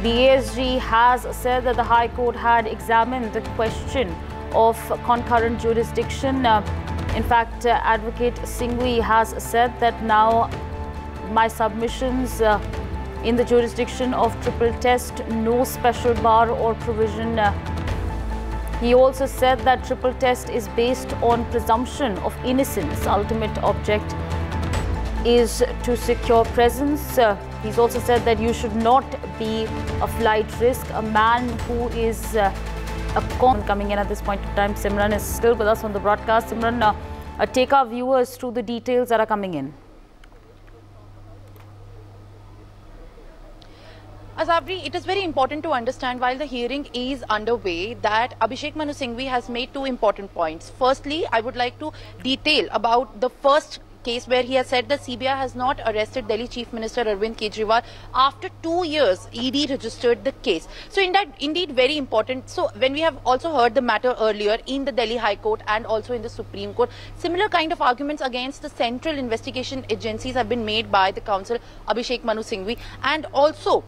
DSG has said that the High Court had examined the question of concurrent jurisdiction. In fact, Advocate Singhvi has said that now my submissions in the jurisdiction of triple test, no special bar or provision. He also said that triple test is based on presumption of innocence. Ultimate object is to secure presence. He's also said that you should not be a flight risk. A man who is a coming in at this point of time. Simran is still with us on the broadcast. Simran, take our viewers through the details that are coming in. Azabri, it is very important to understand while the hearing is underway that Abhishek Manu Singhvi has made two important points. Firstly, I would like to detail about the first case where he has said that CBI has not arrested Delhi Chief Minister Arvind Kejriwal. After 2 years, ED registered the case. So indeed very important. So when we have also heard the matter earlier in the Delhi High Court and also in the Supreme Court, similar kind of arguments against the central investigation agencies have been made by the counsel Abhishek Manu Singhvi, and also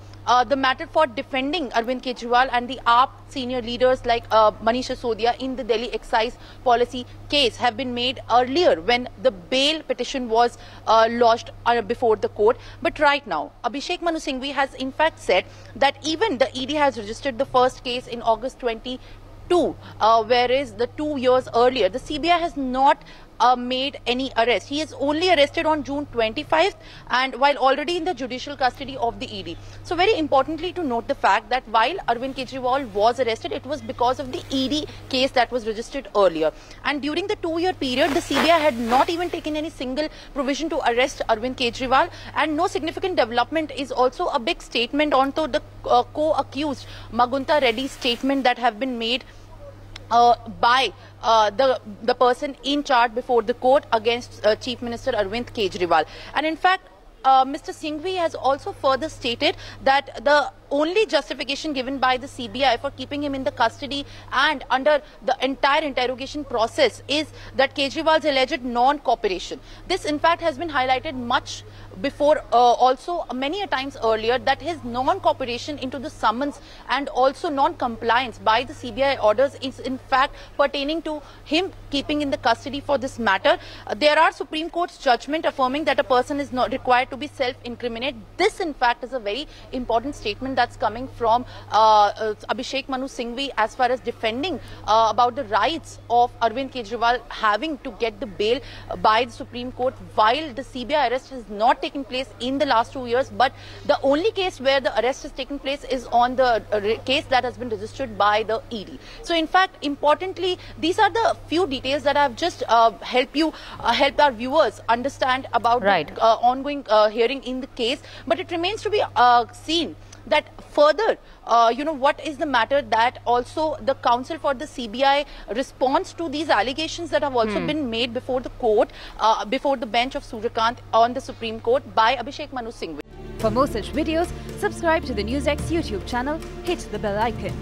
the matter for defending Arvind Kejriwal and the AAP senior leaders like Manish Sisodia in the Delhi excise policy case have been made earlier when the bail petition was lodged before the court. But right now, Abhishek Manu Singhvi has in fact said that even the ED has registered the first case in August 22, whereas the 2 years earlier, the CBI has not made any arrest. He is only arrested on June 25th and while already in the judicial custody of the ED. So very importantly to note the fact that while Arvind Kejriwal was arrested, it was because of the ED case that was registered earlier. And during the 2-year period, the CBI had not even taken any single provision to arrest Arvind Kejriwal, and no significant development is also a big statement onto the co-accused Magunta Reddy's statement that have been made by the person in charge before the court against Chief Minister Arvind Kejriwal. And in fact, Mr. Singhvi has also further stated that the only justification given by the CBI for keeping him in the custody and under the entire interrogation process is that Kejriwal's alleged non-cooperation. This in fact has been highlighted much before, also many a times earlier, that his non-cooperation into the summons and also non-compliance by the CBI orders is in fact pertaining to him keeping in the custody for this matter. There are Supreme Court's judgment affirming that a person is not required to be self-incriminate. This in fact is a very important statement that's coming from Abhishek Manu Singhvi as far as defending about the rights of Arvind Kejriwal having to get the bail by the Supreme Court, while the CBI arrest has not taken place in the last 2 years, but the only case where the arrest has taken place is on the case that has been registered by the ED. So in fact, importantly, these are the few details that have just helped our viewers understand about the ongoing hearing in the case. But it remains to be seen that further, what is the matter that also the counsel for the CBI responds to these allegations that have also been made before the court, before the bench of Suryakant on the Supreme Court by Abhishek Manu Singhvi. For more such videos, subscribe to the NewsX YouTube channel, hit the bell icon.